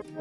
Hello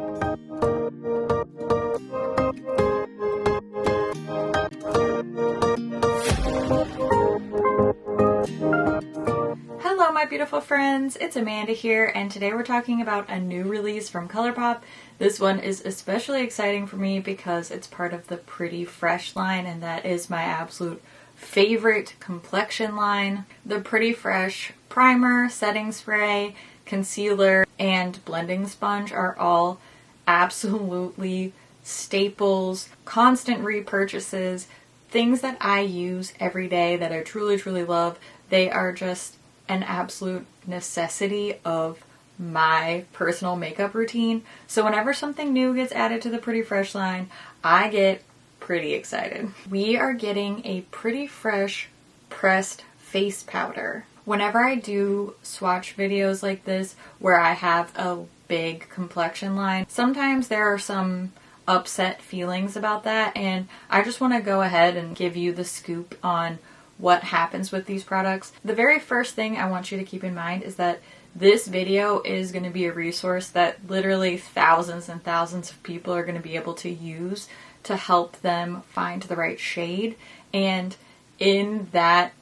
my beautiful friends, it's Amanda here, and today we're talking about a new release from ColourPop. This one is especially exciting for me because it's part of the Pretty Fresh line, and that is my absolute favorite complexion line. The Pretty Fresh primer, setting spray, concealer, and blending sponge are all absolutely staples, constant repurchases, things that I use every day that I truly love. They are just an absolute necessity of my personal makeup routine. So whenever something new gets added to the Pretty Fresh line, I get pretty excited. We are getting a Pretty Fresh pressed face powder. Whenever I do swatch videos like this where I have a big complexion line, sometimes there are some upset feelings about that, and I just want to go ahead and give you the scoop on what happens with these products. The very first thing I want you to keep in mind is that this video is going to be a resource that literally thousands and thousands of people are going to be able to use to help them find the right shade. And in that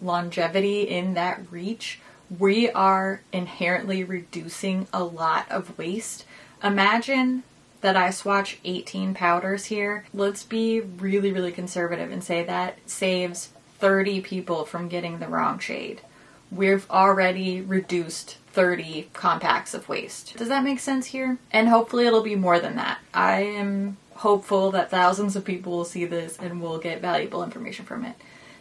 longevity, in that reach, we are inherently reducing a lot of waste. Imagine that I swatch 18 powders here. Let's be really conservative and say that saves 30 people from getting the wrong shade. We've already reduced 30 compacts of waste. Does that make sense here? And hopefully it'll be more than that. I am hopeful that thousands of people will see this and will get valuable information from it.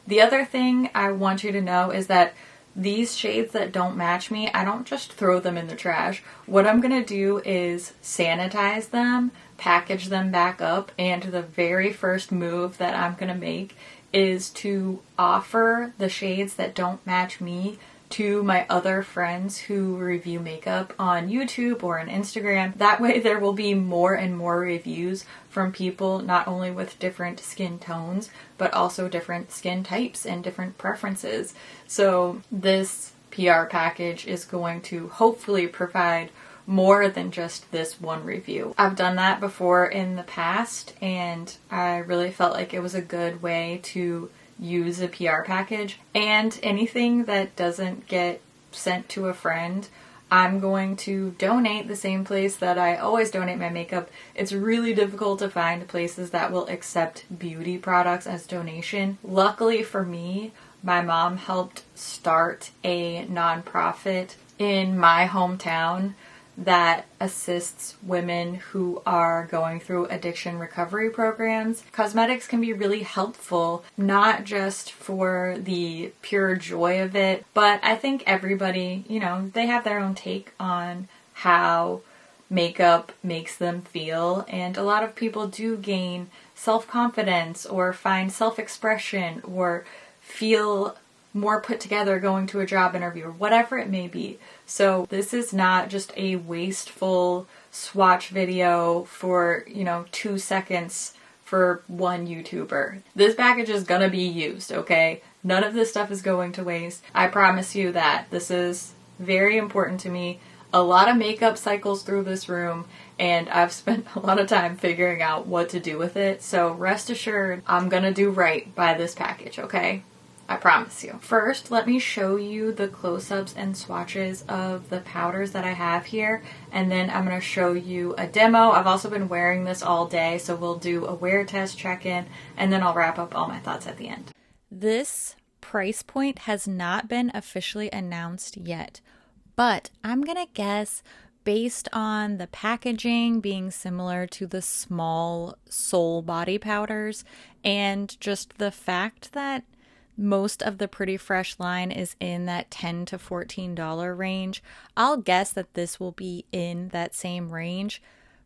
The other thing I want you to know is that these shades that don't match me, I don't just throw them in the trash. What I'm gonna do is sanitize them, package them back up, and the very first move that I'm gonna make is to offer the shades that don't match me to my other friends who review makeup on YouTube or on Instagram. That way there will be more and more reviews from people not only with different skin tones, but also different skin types and different preferences. So this PR package is going to hopefully provide more than just this one review. I've done that before in the past, and I really felt like it was a good way to use a PR package. And anything that doesn't get sent to a friend, I'm going to donate the same place that I always donate my makeup. It's really difficult to find places that will accept beauty products as donation. Luckily for me, my mom helped start a nonprofit in my hometown that assists women who are going through addiction recovery programs. Cosmetics can be really helpful, not just for the pure joy of it, but I think everybody, they have their own take on how makeup makes them feel, and a lot of people do gain self-confidence or find self-expression or feel more put together going to a job interview or whatever it may be. So this is not just a wasteful swatch video for, 2 seconds for one YouTuber. This package is gonna be used, okay? None of this stuff is going to waste. I promise you that. This is very important to me. A lot of makeup cycles through this room, and I've spent a lot of time figuring out what to do with it. So rest assured, I'm gonna do right by this package, okay? I promise you. First, let me show you the close-ups and swatches of the powders that I have here, and then I'm going to show you a demo. I've also been wearing this all day, so we'll do a wear test check-in, and then I'll wrap up all my thoughts at the end. This price point has not been officially announced yet, but I'm going to guess based on the packaging being similar to the small Soul body powders, and just the fact that most of the Pretty Fresh line is in that $10 to $14 range. I'll guess that this will be in that same range,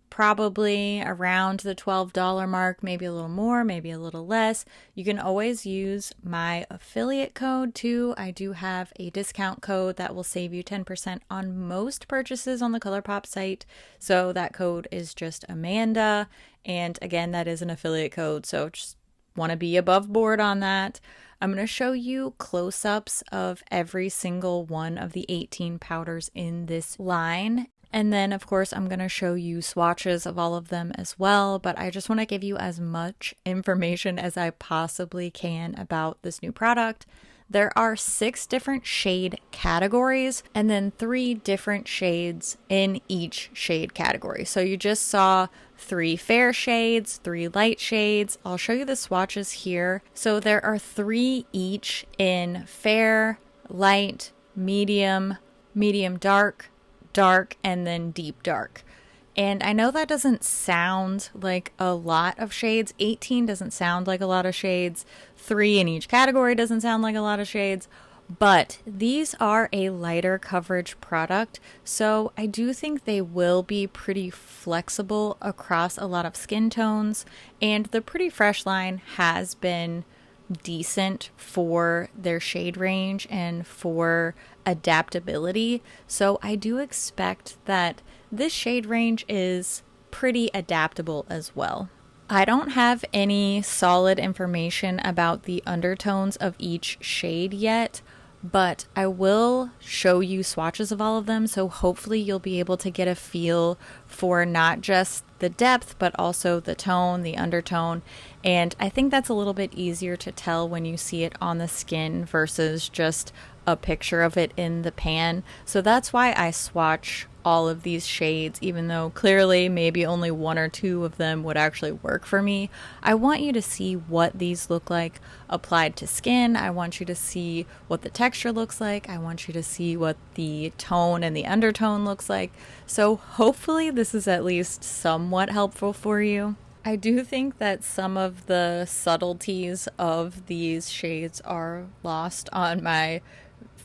probably around the $12 mark, maybe a little more, maybe a little less. You can always use my affiliate code too. I do have a discount code that will save you 10% on most purchases on the ColourPop site. So that code is just Amanda. And again, that is an affiliate code. So just want to be above board on that. I'm going to show you close-ups of every single one of the 18 powders in this line. And then, of course, I'm going to show you swatches of all of them as well, but I just want to give you as much information as I possibly can about this new product. There are 6 different shade categories and then 3 different shades in each shade category. So you just saw 3 fair shades, 3 light shades. I'll show you the swatches here. So there are 3 each in fair, light, medium, medium dark, dark, and then deep dark. And I know that doesn't sound like a lot of shades. 18 doesn't sound like a lot of shades. 3 in each category doesn't sound like a lot of shades. But these are a lighter coverage product, so I do think they will be pretty flexible across a lot of skin tones. And the Pretty Fresh line has been decent for their shade range and for adaptability. So I do expect that this shade range is pretty adaptable as well. I don't have any solid information about the undertones of each shade yet, but I will show you swatches of all of them, so hopefully you'll be able to get a feel for not just the depth, but also the tone, the undertone, and I think that's a little bit easier to tell when you see it on the skin versus just a picture of it in the pan. So that's why I swatch all of these shades, even though clearly maybe only 1 or 2 of them would actually work for me. I want you to see what these look like applied to skin. I want you to see what the texture looks like. I want you to see what the tone and the undertone looks like. So hopefully this is at least somewhat helpful for you. I do think that some of the subtleties of these shades are lost on my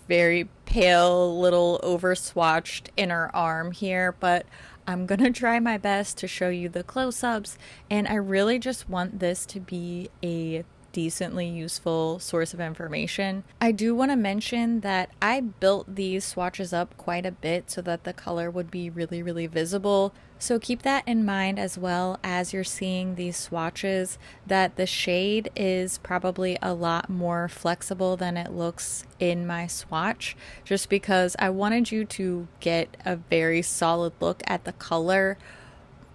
very pale, little over-swatched inner arm here, but I'm gonna try my best to show you the close-ups, and I really just want this to be a decently useful source of information. I do want to mention that I built these swatches up quite a bit so that the color would be really, really visible. So keep that in mind as well as you're seeing these swatches, that the shade is probably a lot more flexible than it looks in my swatch, just because I wanted you to get a very solid look at the color,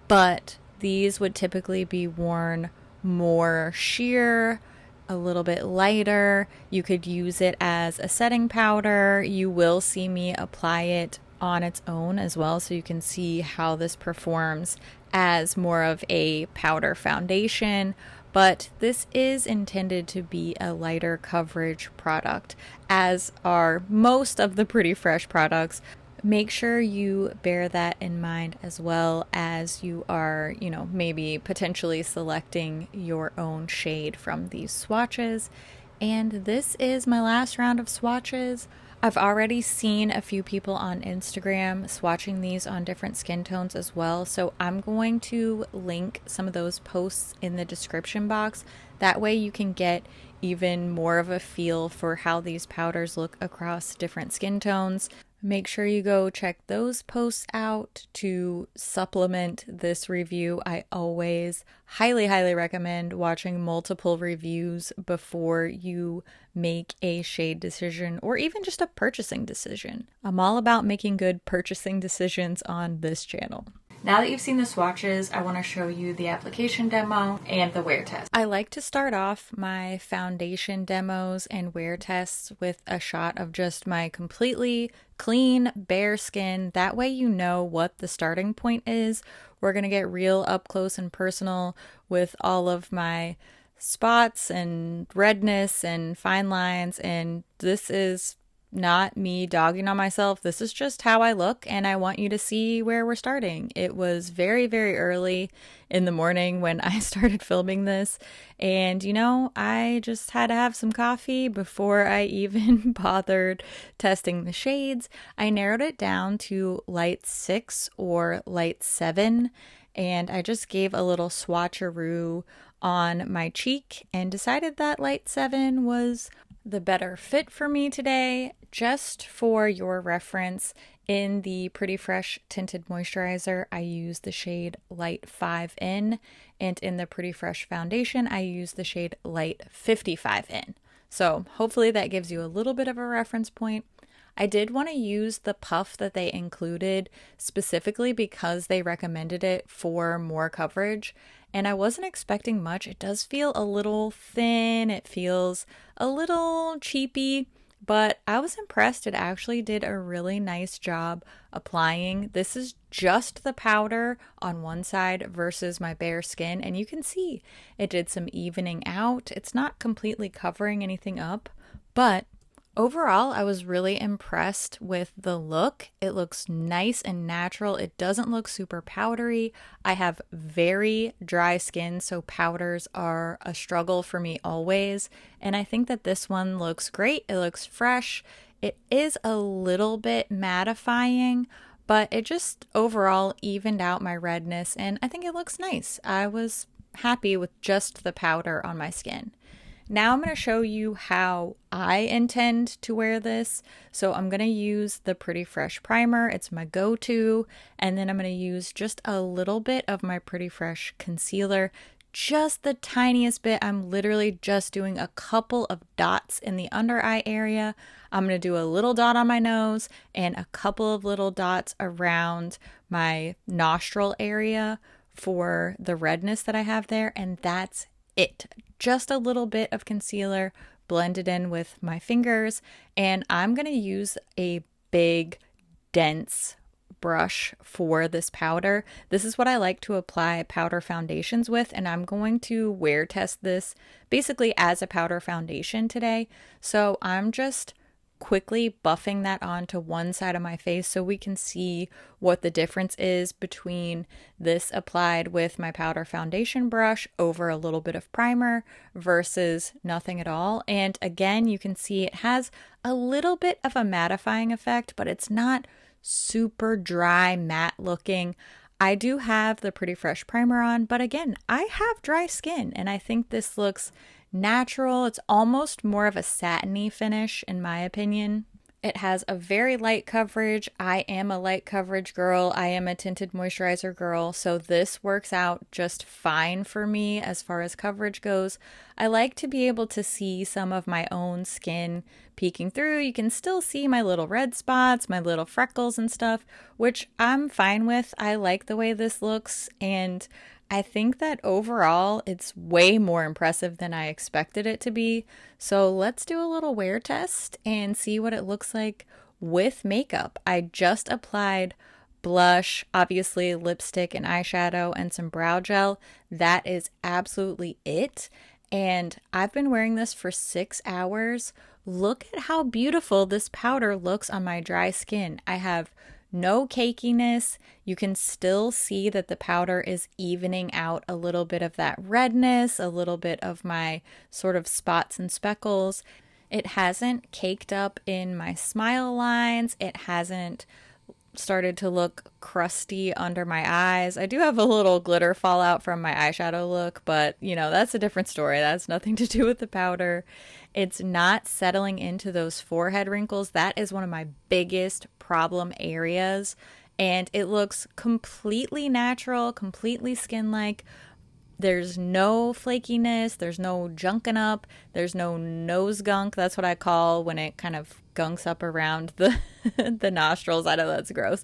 but these would typically be worn more sheer, a little bit lighter. You could use it as a setting powder. You will see me apply it on its own as well, so you can see how this performs as more of a powder foundation. But this is intended to be a lighter coverage product, as are most of the Pretty Fresh products. Make sure you bear that in mind as well as you are, maybe potentially selecting your own shade from these swatches. And this is my last round of swatches. I've already seen a few people on Instagram swatching these on different skin tones as well, so I'm going to link some of those posts in the description box. That way you can get even more of a feel for how these powders look across different skin tones. Make sure you go check those posts out to supplement this review. I always highly, highly recommend watching multiple reviews before you make a shade decision or even just a purchasing decision. I'm all about making good purchasing decisions on this channel. Now that you've seen the swatches, I want to show you the application demo and the wear test. I like to start off my foundation demos and wear tests with a shot of just my completely clean, bare skin. That way you know what the starting point is. We're going to get real up close and personal with all of my spots and redness and fine lines, and this is not me dogging on myself. This is just how I look, and I want you to see where we're starting. It was very, very early in the morning when I started filming this, and I just had to have some coffee before I even bothered testing the shades. I narrowed it down to light 6 or light 7, and I just gave a little swatcheroo on my cheek and decided that light 7 was the better fit for me today. Just for your reference, in the Pretty Fresh Tinted Moisturizer, I use the shade Light 5N, and in the Pretty Fresh Foundation, I use the shade Light 55N. So hopefully that gives you a little bit of a reference point. I did want to use the puff that they included specifically because they recommended it for more coverage, and I wasn't expecting much. It does feel a little thin, it feels a little cheapy, but I was impressed. It actually did a really nice job applying. This is just the powder on one side versus my bare skin, and you can see it did some evening out. It's not completely covering anything up, but overall, I was really impressed with the look. It looks nice and natural. It doesn't look super powdery. I have very dry skin, so powders are a struggle for me always. And I think that this one looks great. It looks fresh. It is a little bit mattifying, but it just overall evened out my redness, and I think it looks nice. I was happy with just the powder on my skin. Now I'm going to show you how I intend to wear this. So I'm going to use the Pretty Fresh primer. It's my go-to. And then I'm going to use just a little bit of my Pretty Fresh concealer. Just the tiniest bit. I'm literally just doing a couple of dots in the under eye area. I'm going to do a little dot on my nose and a couple of little dots around my nostril area for the redness that I have there. And that's it. Just a little bit of concealer blended in with my fingers, and I'm going to use a big, dense brush for this powder. This is what I like to apply powder foundations with, and I'm going to wear test this basically as a powder foundation today. So I'm just quickly buffing that onto one side of my face so we can see what the difference is between this applied with my powder foundation brush over a little bit of primer versus nothing at all. And again, you can see it has a little bit of a mattifying effect, but it's not super dry matte looking. I do have the Pretty Fresh primer on, but again, I have dry skin, and I think this looks natural. It's almost more of a satiny finish in my opinion. It has a very light coverage. I am a light coverage girl. I am a tinted moisturizer girl, so this works out just fine for me as far as coverage goes. I like to be able to see some of my own skin peeking through. You can still see my little red spots, my little freckles and stuff, which I'm fine with. I like the way this looks, and I think that overall it's way more impressive than I expected it to be. So let's do a little wear test and see what it looks like with makeup. I just applied blush, obviously lipstick and eyeshadow, and some brow gel. That is absolutely it. And I've been wearing this for 6 hours. Look at how beautiful this powder looks on my dry skin. I have no cakiness. You can still see that the powder is evening out a little bit of that redness, a little bit of my sort of spots and speckles. It hasn't caked up in my smile lines. It hasn't started to look crusty under my eyes. I do have a little glitter fallout from my eyeshadow look, but you know, that's a different story. That's nothing to do with the powder. It's not settling into those forehead wrinkles. That is one of my biggest problem areas, and it looks completely natural, completely skin-like. There's no flakiness, there's no junking up, there's no nose gunk. That's what I call when it kind of gunks up around the the nostrils. I know that's gross,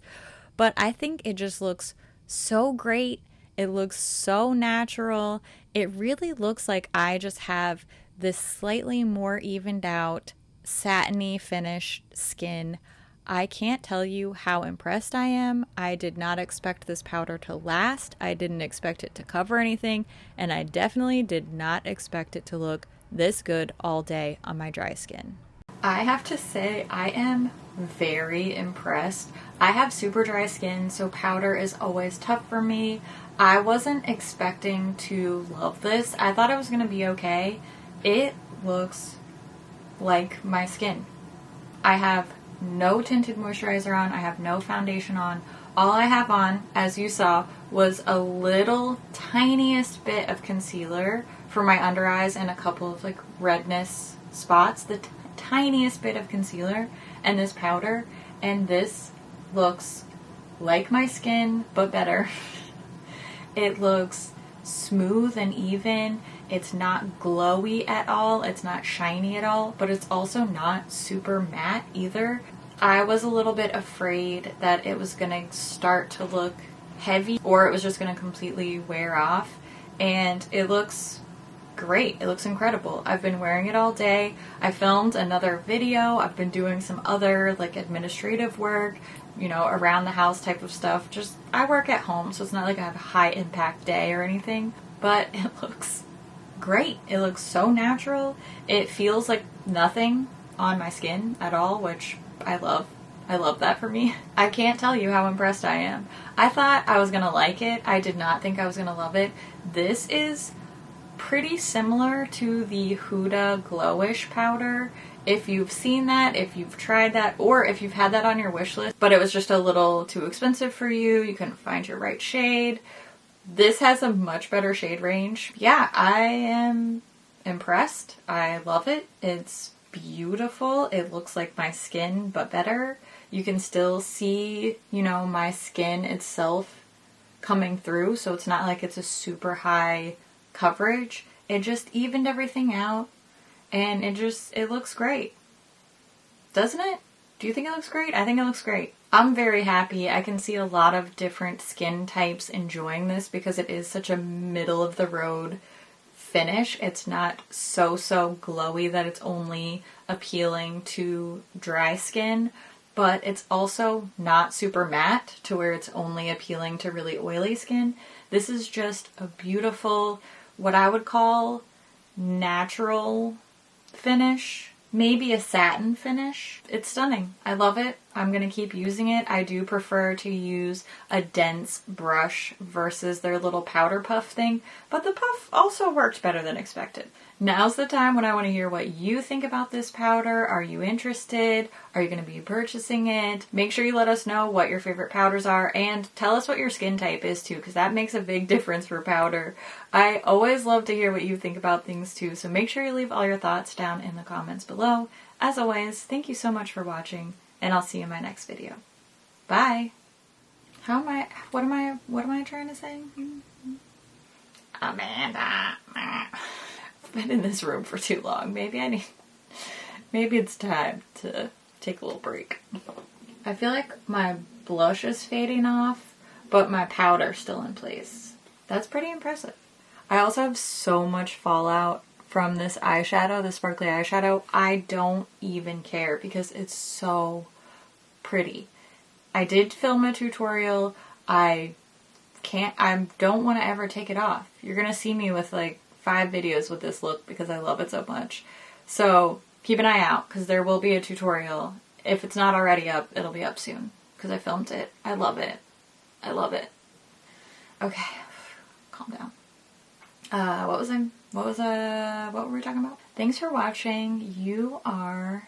but I think it just looks so great. It looks so natural. It really looks like I just have this slightly more evened out, satiny finished skin. I can't tell you how impressed I am. I did not expect this powder to last. I didn't expect it to cover anything, and I definitely did not expect it to look this good all day on my dry skin. I have to say I am very impressed. I have super dry skin, so powder is always tough for me. I wasn't expecting to love this. I thought it was going to be okay. It looks like my skin. I have no tinted moisturizer on. I have no foundation on. All I have on, as you saw, was a little tiniest bit of concealer for my under eyes and a couple of like redness spots. The tiniest bit of concealer and this powder, and this looks like my skin but better. It looks smooth and even. It's not glowy at all. It's not shiny at all, but it's also not super matte either. I was a little bit afraid that it was gonna start to look heavy or it was just gonna completely wear off, and it looks great. It looks incredible. I've been wearing it all day. I filmed another video. I've been doing some other like administrative work, you know, around the house type of stuff. Just, I work at home, so it's not like I have a high impact day or anything, but it looks great. It looks so natural. It feels like nothing on my skin at all, which I love. I love that for me. I can't tell you how impressed I am. I thought I was gonna like it. I did not think I was gonna love it. This is pretty similar to the Huda Glowish powder. If you've seen that, if you've tried that, or if you've had that on your wish list, but it was just a little too expensive for you, you couldn't find your right shade. This has a much better shade range. Yeah, I am impressed. I love it. It's beautiful. It looks like my skin, but better. You can still see, you know, my skin itself coming through, so it's not like it's a super high coverage. It just evened everything out, and it looks great. Doesn't it? Do you think it looks great? I think it looks great. I'm very happy. I can see a lot of different skin types enjoying this because it is such a middle of the road finish. It's not so glowy that it's only appealing to dry skin, but it's also not super matte to where it's only appealing to really oily skin. This is just a beautiful, what I would call natural finish, maybe a satin finish. It's stunning. I love it. I'm gonna keep using it. I do prefer to use a dense brush versus their little powder puff thing, but the puff also worked better than expected. Now's the time when I want to hear what you think about this powder. Are you interested? Are you going to be purchasing it? Make sure you let us know what your favorite powders are, and tell us what your skin type is too, because that makes a big difference for powder. I always love to hear what you think about things too, so make sure you leave all your thoughts down in the comments below. As always, thank you so much for watching, and I'll see you in my next video. Bye! What am I trying to say? Amanda. Been in this room for too long. Maybe it's time to take a little break. I feel like my blush is fading off, but my powder's still in place. That's pretty impressive. I also have so much fallout from this eyeshadow, this sparkly eyeshadow. I don't even care because it's so pretty. I did film a tutorial. I don't want to ever take it off. You're gonna see me with like 5 videos with this look because I love it so much. So keep an eye out because there will be a tutorial. If it's not already up, it'll be up soon because I filmed it. I love it. I love it. Okay, calm down. What were we talking about? Thanks for watching. You are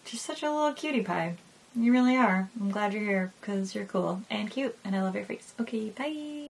just such a little cutie pie. You really are. I'm glad you're here because you're cool and cute and I love your face. Okay, bye.